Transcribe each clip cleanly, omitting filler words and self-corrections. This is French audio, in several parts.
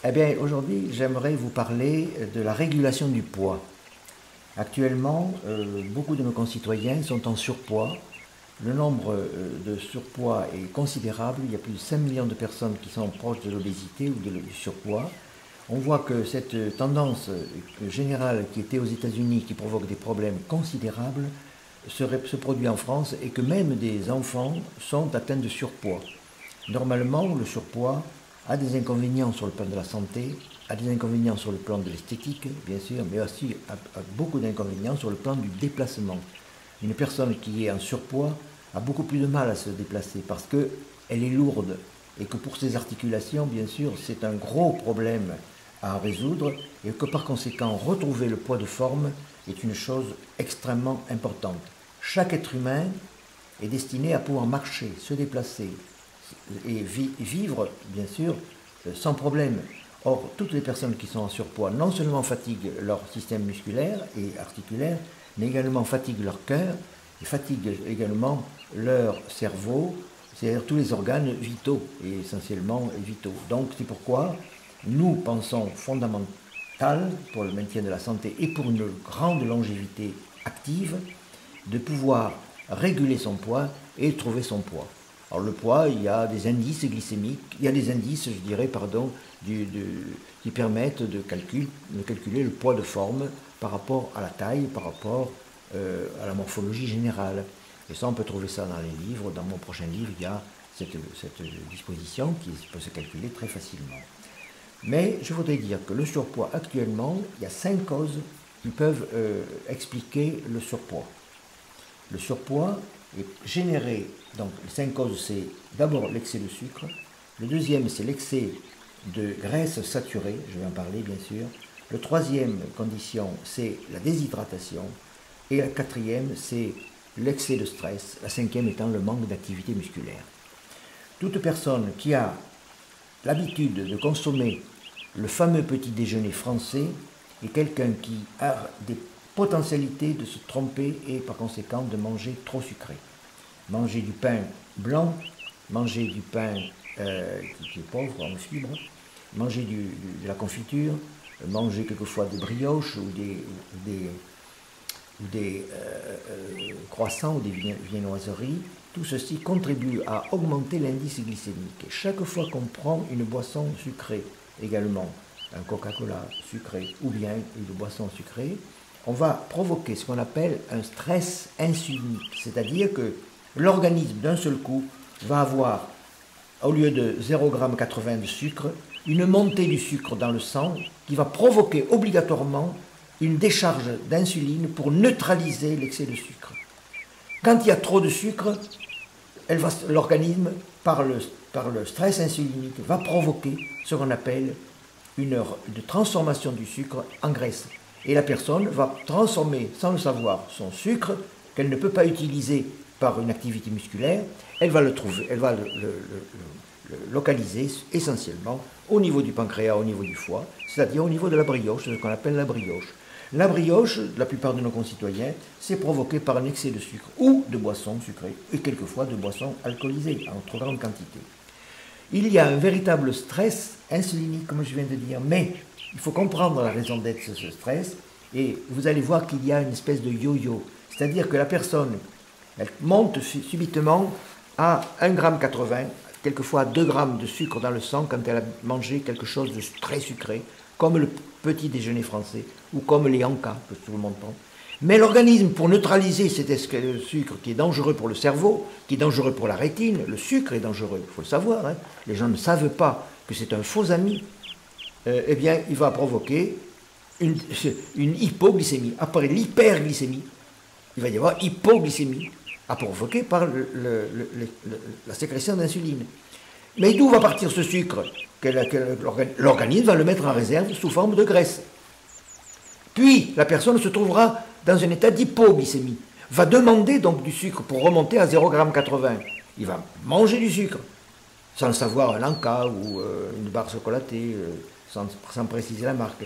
Eh bien, aujourd'hui, j'aimerais vous parler de la régulation du poids. Actuellement, beaucoup de nos concitoyens sont en surpoids. Le nombre de surpoids est considérable. Il y a plus de 5 millions de personnes qui sont proches de l'obésité ou du surpoids. On voit que cette tendance générale qui était aux États-Unis, qui provoque des problèmes considérables, se produit en France et que même des enfants sont atteints de surpoids. Normalement, le surpoids a des inconvénients sur le plan de la santé, a des inconvénients sur le plan de l'esthétique, bien sûr, mais aussi a beaucoup d'inconvénients sur le plan du déplacement. Une personne qui est en surpoids a beaucoup plus de mal à se déplacer parce qu'elle est lourde et que pour ses articulations, bien sûr, c'est un gros problème à résoudre et que par conséquent, retrouver le poids de forme est une chose extrêmement importante. Chaque être humain est destiné à pouvoir marcher, se déplacer et vivre, bien sûr, sans problème. Or, toutes les personnes qui sont en surpoids non seulement fatiguent leur système musculaire et articulaire, mais également fatiguent leur cœur et fatiguent également leur cerveau, c'est-à-dire tous les organes vitaux et essentiellement vitaux. Donc, c'est pourquoi nous pensons fondamental pour le maintien de la santé et pour une grande longévité active de pouvoir réguler son poids et trouver son poids. Alors le poids, il y a des indices glycémiques, il y a des indices, je dirais, pardon, qui permettent de calculer le poids de forme par rapport à la taille, par rapport à la morphologie générale. Et ça, on peut trouver ça dans les livres. Dans mon prochain livre, il y a cette disposition qui peut se calculer très facilement. Mais je voudrais dire que le surpoids, actuellement, il y a 5 causes qui peuvent expliquer le surpoids. Le surpoids est généré, donc les 5 causes, c'est d'abord l'excès de sucre, le deuxième c'est l'excès de graisse saturée, je vais en parler bien sûr, le troisième condition c'est la déshydratation, et la quatrième c'est l'excès de stress, la cinquième étant le manque d'activité musculaire. Toute personne qui a l'habitude de consommer le fameux petit déjeuner français est quelqu'un qui a des potentialité de se tromper et par conséquent de manger trop sucré. Manger du pain blanc, manger du pain qui est pauvre en fibres, manger de la confiture, manger quelquefois des brioches ou des croissants ou des viennoiseries, tout ceci contribue à augmenter l'indice glycémique. Et chaque fois qu'on prend une boisson sucrée également, un Coca-Cola sucré ou bien une boisson sucrée, on va provoquer ce qu'on appelle un stress insulinique, c'est-à-dire que l'organisme d'un seul coup va avoir, au lieu de 0,80 g de sucre, une montée du sucre dans le sang qui va provoquer obligatoirement une décharge d'insuline pour neutraliser l'excès de sucre. Quand il y a trop de sucre, l'organisme, par le stress insulinique, va provoquer ce qu'on appelle une transformation du sucre en graisse. Et la personne va transformer, sans le savoir, son sucre, qu'elle ne peut pas utiliser par une activité musculaire, elle va le localiser essentiellement au niveau du pancréas, au niveau du foie, c'est-à-dire au niveau de la brioche, ce qu'on appelle la brioche. La brioche, la plupart de nos concitoyens, c'est provoqué par un excès de sucre ou de boissons sucrées, et quelquefois de boissons alcoolisées en trop grande quantité. Il y a un véritable stress insulinique, comme je viens de dire, mais il faut comprendre la raison d'être de ce stress et vous allez voir qu'il y a une espèce de yo-yo. C'est-à-dire que la personne, elle monte subitement à 1,80 g, quelquefois à 2 g de sucre dans le sang quand elle a mangé quelque chose de très sucré, comme le petit déjeuner français ou comme les Anka, que tout le monde prend. Mais l'organisme, pour neutraliser cet sucre qui est dangereux pour le cerveau, qui est dangereux pour la rétine, le sucre est dangereux, il faut le savoir, hein. Les gens ne savent pas que c'est un faux ami, eh bien, il va provoquer une hypoglycémie. Après l'hyperglycémie, il va y avoir hypoglycémie, provoquée par la sécrétion d'insuline. Mais d'où va partir ce sucre? L'organisme va le mettre en réserve sous forme de graisse. Puis, la personne se trouvera dans un état d'hypoglycémie, va demander donc du sucre pour remonter à 0,80 g. Il va manger du sucre, sans le savoir, un Anka ou une barre chocolatée, sans préciser la marque.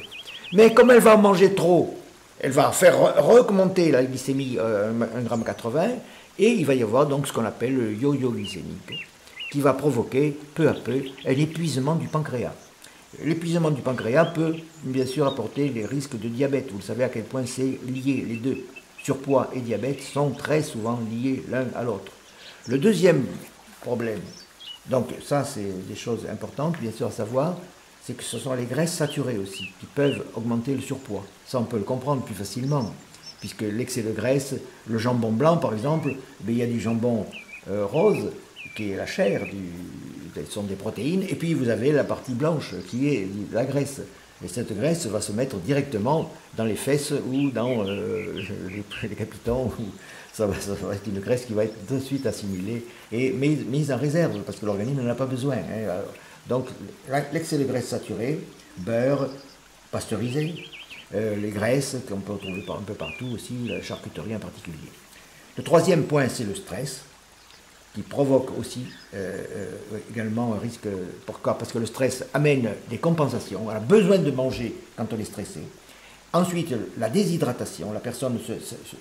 Mais comme elle va en manger trop, elle va faire remonter la glycémie 1,80 g et il va y avoir donc ce qu'on appelle le yo-yo glycémique qui va provoquer peu à peu un épuisement du pancréas. L'épuisement du pancréas peut bien sûr apporter des risques de diabète. Vous savez à quel point c'est lié, les deux. Surpoids et diabète sont très souvent liés l'un à l'autre. Le deuxième problème, donc ça c'est des choses importantes bien sûr à savoir, c'est que ce sont les graisses saturées aussi qui peuvent augmenter le surpoids. Ça on peut le comprendre plus facilement, puisque l'excès de graisse, le jambon blanc par exemple, il y a du jambon rose, qui est la chair, ce sont des protéines, et puis vous avez la partie blanche qui est la graisse. Et cette graisse va se mettre directement dans les fesses ou dans les capitons. Ça va être une graisse qui va être de suite assimilée et mise en réserve parce que l'organisme n'en a pas besoin. Donc l'excès de graisse saturée, beurre, pasteurisé, les graisses qu'on peut retrouver un peu partout aussi, la charcuterie en particulier. Le troisième point, c'est le stress, qui provoque aussi également un risque. Pourquoi? Parce que le stress amène des compensations, on a besoin de manger quand on est stressé. Ensuite, la déshydratation, la personne ne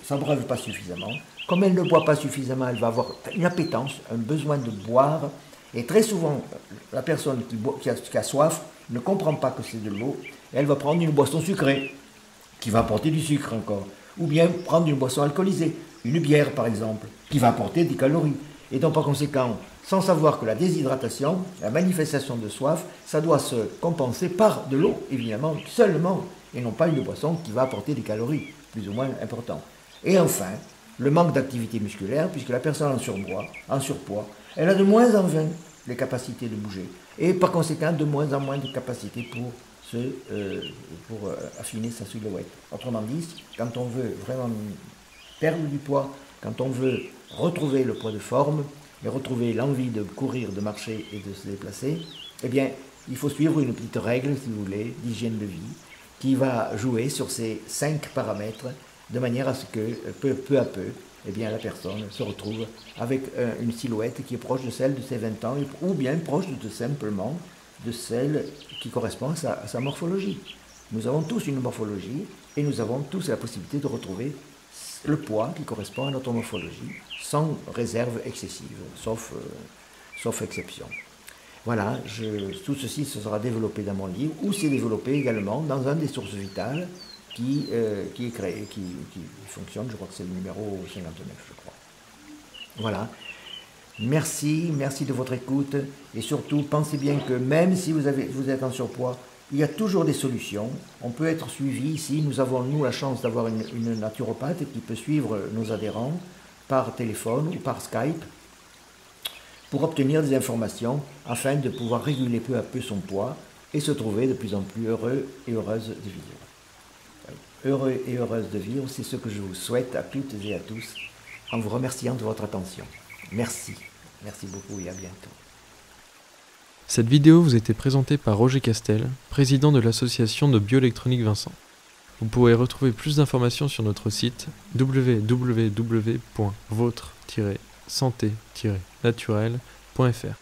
s'abreuve pas suffisamment. Comme elle ne boit pas suffisamment, elle va avoir une appétence, un besoin de boire. Et très souvent, la personne qui a soif ne comprend pas que c'est de l'eau. Elle va prendre une boisson sucrée, qui va apporter du sucre encore. Ou bien prendre une boisson alcoolisée, une bière par exemple, qui va apporter des calories. Et donc par conséquent, sans savoir que la déshydratation, la manifestation de soif, ça doit se compenser par de l'eau, évidemment, seulement, et non pas une boisson qui va apporter des calories, plus ou moins importantes. Et enfin, le manque d'activité musculaire, puisque la personne en surpoids, elle a de moins en moins les capacités de bouger, et par conséquent de moins en moins de capacités pour affiner sa silhouette. Autrement dit, quand on veut vraiment perdre du poids, quand on veut retrouver le poids de forme et retrouver l'envie de courir, de marcher et de se déplacer, eh bien, il faut suivre une petite règle, si vous voulez, d'hygiène de vie, qui va jouer sur ces 5 paramètres, de manière à ce que, peu à peu, eh bien, la personne se retrouve avec une silhouette qui est proche de celle de ses 20 ans, ou bien proche simplement de celle qui correspond à sa morphologie. Nous avons tous une morphologie, et nous avons tous la possibilité de retrouver le poids qui correspond à notre morphologie, sans réserve excessive, sauf exception. Voilà, tout ceci se sera développé dans mon livre, ou c'est développé également dans un des sources vitales qui est créé, qui fonctionne, je crois que c'est le numéro 59, je crois. Voilà. Merci de votre écoute, et surtout, pensez bien que même si vous êtes en surpoids, il y a toujours des solutions. On peut être suivi ici. Nous avons, la chance d'avoir une naturopathe qui peut suivre nos adhérents par téléphone ou par Skype pour obtenir des informations afin de pouvoir réguler peu à peu son poids et se trouver de plus en plus heureux et heureuse de vivre. Heureux et heureuse de vivre, c'est ce que je vous souhaite à toutes et à tous en vous remerciant de votre attention. Merci. Merci beaucoup et à bientôt. Cette vidéo vous a été présentée par Roger Castel, président de l'association de bioélectronique Vincent. Vous pourrez retrouver plus d'informations sur notre site www.votre-santé-naturel.fr.